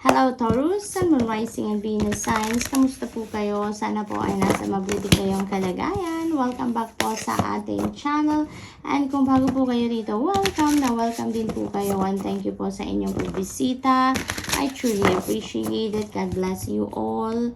Hello Taurus, Sun, Moon, Rising, and Venus signs. Kamusta po kayo? Sana po ay nasa mabuti kayong kalagayan. Welcome back po sa ating channel. And kung bago po kayo rito, welcome din po kayo. And thank you po sa inyong pagbisita. I truly appreciate it. God bless you all.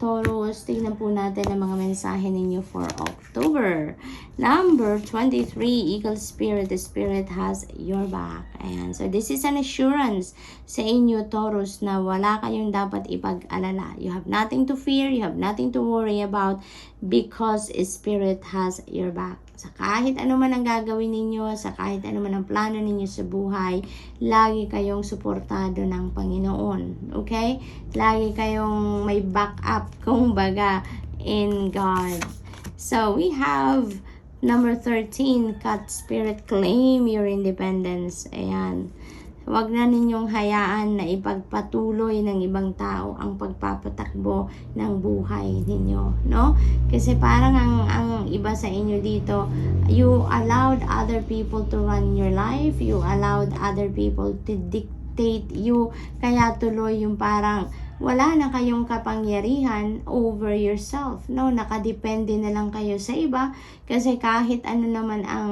Taurus, tignan po natin ang mga mensahe ninyo for October. Number 23, Eagle Spirit. The Spirit has your back. Ayan. So, this is an assurance sa inyo, Taurus, na wala kayong dapat ipag-alala. You have nothing to fear. You have nothing to worry about because Spirit has your back. Sa kahit ano man ang gagawin ninyo, sa kahit ano man ang plano ninyo sa buhay, lagi kayong suportado ng Panginoon. Okay? Lagi kayong may backup, kumbaga, in God. So, we have number 13, Cat Spirit, claim your independence. Ayan. Huwag na ninyong hayaan na ipagpatuloy ng ibang tao ang pagpapatakbo ng buhay ninyo, no? Kasi parang ang iba sa inyo dito, you allowed other people to run your life, you allowed other people to dictate you, kaya tuloy yung parang wala na kayong kapangyarihan over yourself, no? Nakadepende na lang kayo sa iba kasi kahit ano naman ang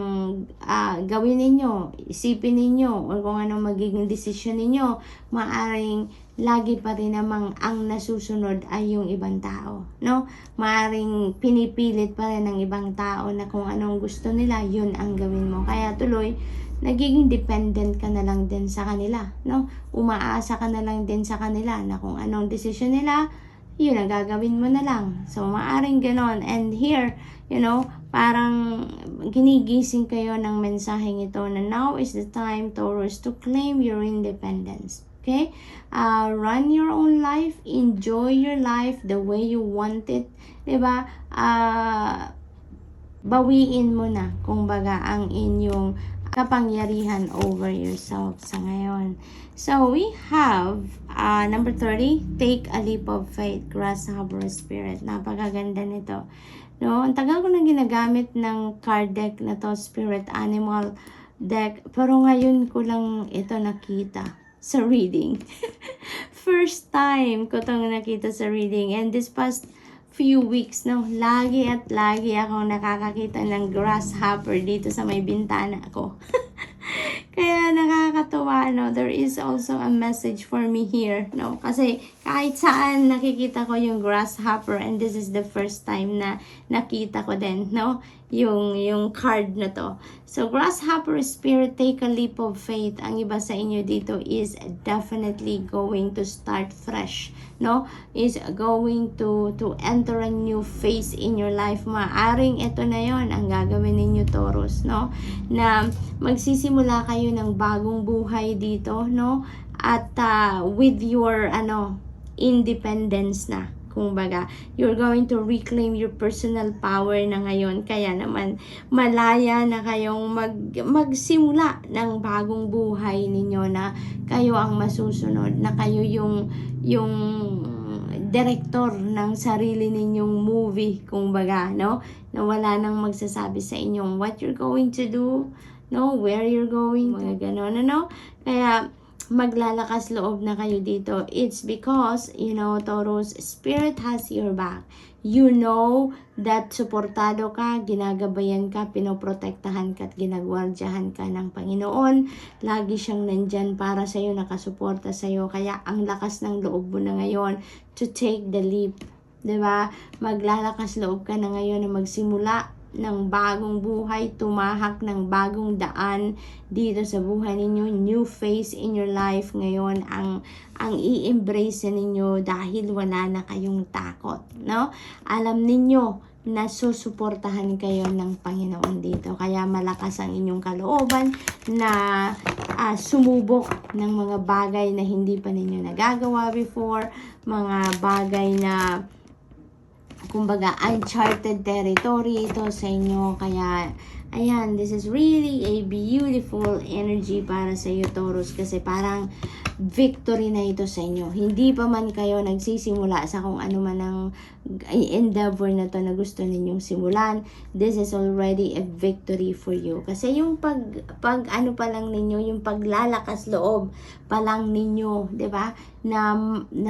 gawin ninyo, isipin ninyo, o kung ano magiging desisyon ninyo, maaring lagi pa rin namang ang nasusunod ay yung ibang tao, no? Maaring pinipilit pa rin ng ibang tao na kung anong gusto nila, yun ang gawin mo. Kaya tuloy, nagiging dependent ka na lang din sa kanila, no? Umaasa ka na lang din sa kanila na kung anong desisyon nila, yun ang gagawin mo na lang. So, maaring ganon. And here, you know, parang ginigising kayo ng mensaheng ito na now is the time, Taurus, to claim your independence. Okay? Run your own life. Enjoy your life the way you want it. Diba? Bawiin mo na, kumbaga, ang inyong kapangyarihan over yourself sa ngayon. So, we have number 30, take a leap of faith, Grasshopper Spirit. Napakaganda nito. No? Ang tagal ko na ginagamit ng card deck na to, Spirit Animal deck. Pero ngayon ko lang ito nakita sa reading. First time ko itong nakita sa reading. And this past few weeks, no, lagi at lagi akong nakakakita ng grasshopper dito sa may bintana ko. Kaya nakakatuwa, no, there is also a message for me here, no, kasi kahit saan nakikita ko yung grasshopper, and this is the first time na nakita ko din, no, yung card na to. So, Grasshopper Spirit, take a leap of faith. Ang iba sa inyo dito is definitely going to start fresh, no? Is going to enter a new phase in your life. Maaring ito na yon ang gagawin ninyo, Taurus, no? Na magsisimula kayo ng bagong buhay dito, no? At with your independence na. Kumbaga, you're going to reclaim your personal power na ngayon. Kaya naman, malaya na kayong magsimula ng bagong buhay ninyo na kayo ang masusunod, na kayo yung director ng sarili ninyong movie, kumbaga, no? Na wala nang magsasabi sa inyong what you're going to do, no? Where you're going, mga ganon, no? Kaya, maglalakas loob na kayo dito. It's because, you know, Taurus, Spirit has your back. You know that suportado ka, ginagabayan ka, pinoprotektahan ka, at ginagwardyahan ka ng Panginoon. Lagi siyang nandyan para sa'yo, nakasuporta sa'yo. Kaya ang lakas ng loob mo na ngayon to take the leap. Diba? Maglalakas loob ka na ngayon na magsimula ng bagong buhay, tumahak ng bagong daan dito sa buhay ninyo. New phase in your life ngayon ang i-embrace ninyo dahil wala na kayong takot, no? Alam ninyo na susuportahan kayo ng Panginoon dito. Kaya malakas ang inyong kalooban na sumubok ng mga bagay na hindi pa ninyo nagagawa before, mga bagay na kumbaga uncharted territory ito sa inyo. Kaya ayan, this is really a beautiful energy para sa iyo, Taurus, kasi parang victory na ito sa inyo. Hindi pa man kayo nagsisimula sa kung ano man ang endeavor na to na gusto ninyong simulan, this is already a victory for you. Kasi yung pag ano pa lang ninyo, yung paglalakas loob pa lang ninyo, 'di ba? Na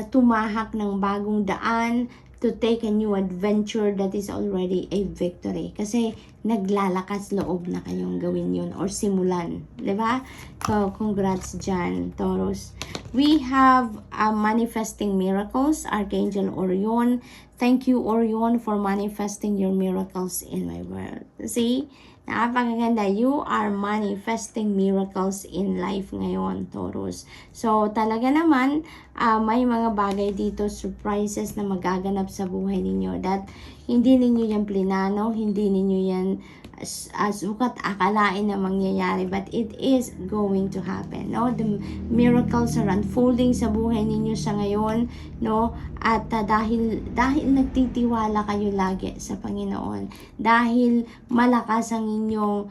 tumahak ng bagong daan, to take a new adventure, that is already a victory. Kasi naglalakas loob na kayong gawin yun or simulan. Diba? So, congrats dyan, Taurus. We have manifesting miracles, Archangel Orion. Thank you, Orion, for manifesting your miracles in my world. See? Napakaganda. You are manifesting miracles in life ngayon, Taurus. So, talaga naman, may mga bagay dito, surprises na magaganap sa buhay ninyo that hindi ninyo yan plinano, hindi ninyo yan sukat akalain na mangyayari, but it is going to happen, no? The miracles are unfolding sa buhay ninyo sa ngayon, no? At dahil nagtitiwala kayo lagi sa Panginoon, dahil malakas ang inyong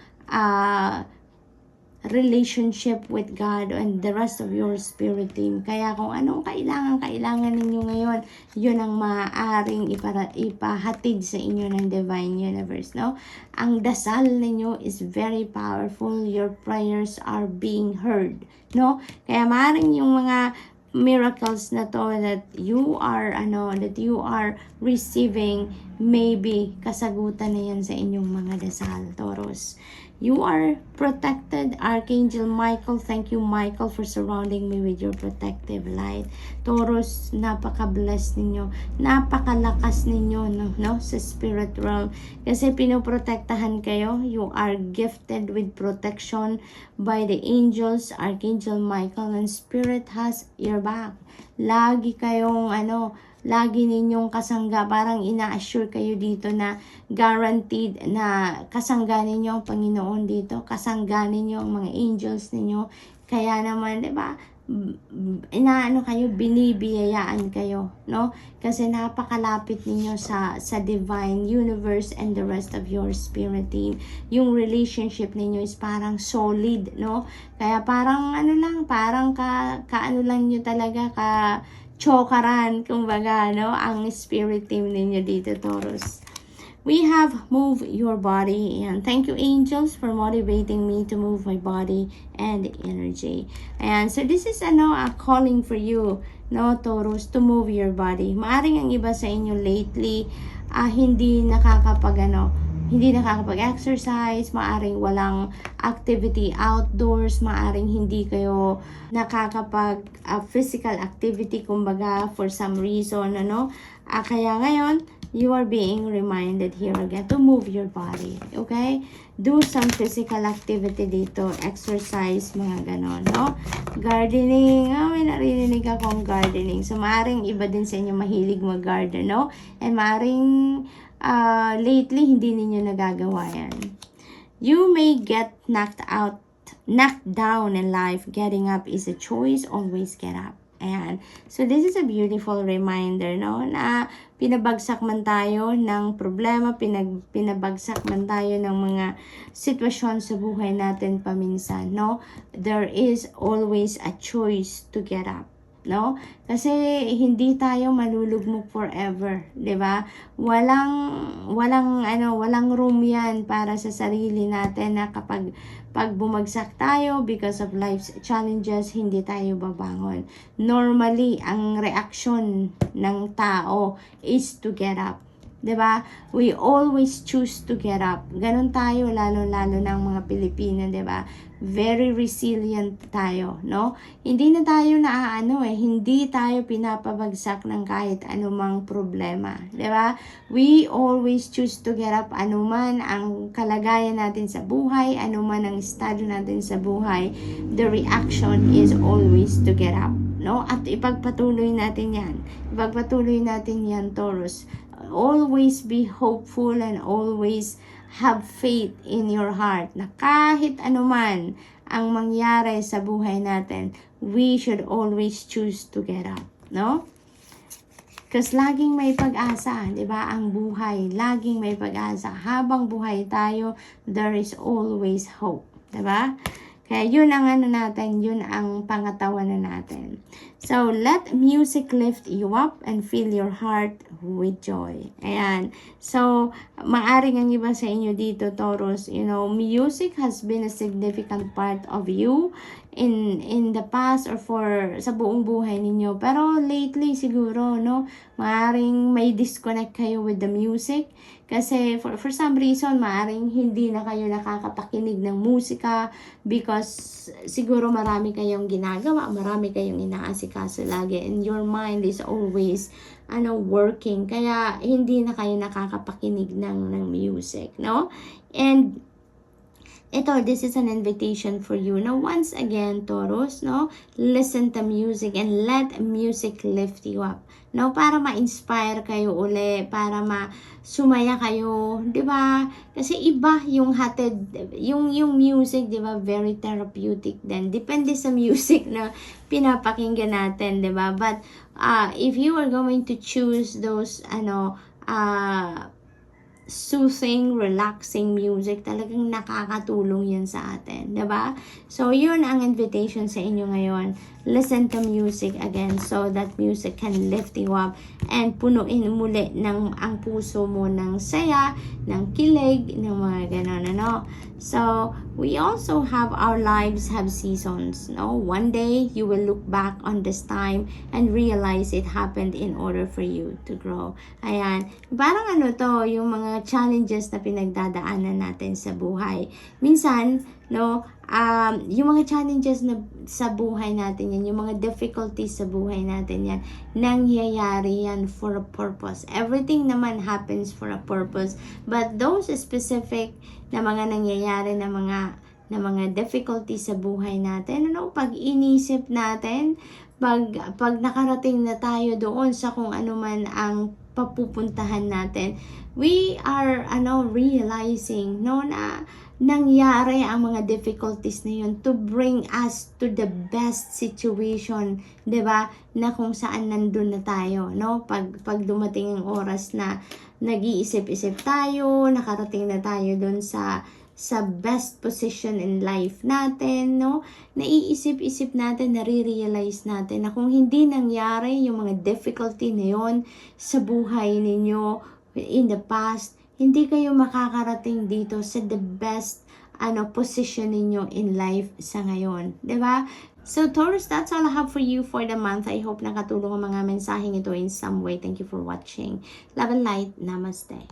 relationship with God and the rest of your spirit team. Kaya kung anong kailangan ninyo ngayon, yun ang maaaring ipahatid sa inyo ng Divine Universe, no? Ang dasal ninyo is very powerful. Your prayers are being heard, no? Kaya maaaring yung mga miracles na to that you are receiving, maybe kasagutan na yan sa inyong mga dasal, Taurus. You are protected, Archangel Michael. Thank you, Michael, for surrounding me with your protective light. Taurus, napaka-bless ninyo. Napakalakas ninyo, no, sa spirit realm. Kasi pinoprotektahan kayo. You are gifted with protection by the angels, Archangel Michael, and Spirit has your back. Lagi kayong, lagi ninyong kasangga, parang ina-assure kayo dito na guaranteed na kasangga ninyo ang Panginoon dito, kasangga ninyo ang mga angels ninyo. Kaya naman, 'di ba? Kayo, binibiyayaan kayo, no? Kasi napakalapit ninyo sa Divine Universe and the rest of your spirit team. Yung relationship ninyo is parang solid, no? Kaya parang parang kaano lang nyo talaga, chokaran, kumbaga, no? Ang spirit team ninyo dito, Taurus. We have move your body, and thank you, angels, for motivating me to move my body and energy. And so this is a calling for you, no, Taurus, to move your body. Maaring ang iba sa inyo lately hindi nakakapag-exercise, maaring walang activity outdoors, maaring hindi kayo nakakapag physical activity, kumbaga, for some reason, kaya ngayon, you are being reminded here again to move your body, okay? Do some physical activity dito, exercise, mga ganon, no? Gardening, may narinig akong gardening. So, maaring iba din sa inyo mahilig mag-garden, no? And maaring lately, hindi ninyo nagagawa yan. You may get knocked down in life. Getting up is a choice. Always get up. Ayan. So, this is a beautiful reminder, no? Na pinabagsak man tayo ng problema, pinabagsak man tayo ng mga sitwasyon sa buhay natin paminsan, no? There is always a choice to get up, no? Kasi hindi tayo malulugmok forever, 'di ba? Walang room 'yan para sa sarili natin na kapag bumagsak tayo because of life's challenges, hindi tayo babangon. Normally, ang reaction ng tao is to get up. 'Di ba? We always choose to get up. Ganon tayo, lalo-lalo ng mga Pilipino, 'di ba? Very resilient tayo, no? Hindi na tayo hindi tayo pinapabagsak ng kahit anumang problema, 'di ba? We always choose to get up, anuman ang kalagayan natin sa buhay, anuman ang estado natin sa buhay. The reaction is always to get up, no? At ipagpatuloy natin 'yan. Ipagpatuloy natin 'yan, Taurus. Always be hopeful and always have faith in your heart na kahit anuman ang mangyari sa buhay natin, we should always choose to get up, no? Kasi laging may pag-asa, 'di ba? Ang buhay, laging may pag-asa. Habang buhay tayo, there is always hope, 'di ba? Kaya yun ang ano natin, yun ang pangatawan na natin. So, let music lift you up and fill your heart with joy. Ayan. So, maaring ang iba sa inyo dito, Taurus, music has been a significant part of you in the past or sa buong buhay ninyo. Pero lately siguro, maaring may disconnect kayo with the music. Kasi for some reason, maaring hindi na kayo nakakapakinig ng musika because siguro marami kayong ginagawa, marami kayong inaasikaso lagi, and your mind is always working. Kaya hindi na kayo nakakapakinig ng music, no? And this is an invitation for you. Now, once again, Taurus, listen to music and let music lift you up. Para ma-inspire kayo uli, para sumaya kayo, 'di ba? Kasi iba yung hatid, yung music, 'di ba? Very therapeutic din. Depende sa music na pinapakinggan natin, 'di ba? But if you are going to choose those soothing, relaxing music, talagang nakakatulong yun sa atin, diba? So, yun ang invitation sa inyo ngayon. Listen to music again so that music can lift you up and punuin muli ang puso mo ng saya, ng kilig, ng mga ganon, So, we also have our lives have seasons, One day, you will look back on this time and realize it happened in order for you to grow. Ayan. Parang yung mga challenges na pinagdadaanan natin sa buhay. Minsan, yung mga challenges na sa buhay natin yan, yung mga difficulties sa buhay natin yan, nangyayari yan for a purpose. Everything naman happens for a purpose. But those specific na mga nangyayari na mga difficulties sa buhay natin, pag inisip natin, pag nakarating na tayo doon sa kung ano man ang papupuntahan natin, we are realizing na nangyari ang mga difficulties na yun to bring us to the best situation, 'di ba? Na kung saan nandun na tayo, Pag dumating ang oras na nag-iisip-isip tayo, nakarating na tayo doon sa best position in life natin, Naiisip-isip natin, nare-realize natin na kung hindi nangyari yung mga difficulty na yun sa buhay ninyo in the past, hindi kayo makakarating dito sa the best position ninyo in life sa ngayon, 'di ba? So Taurus, that's all I have for you for the month. I hope nakatulong ang mga mensaheng ito in some way. Thank you for watching. Love and light. Namaste.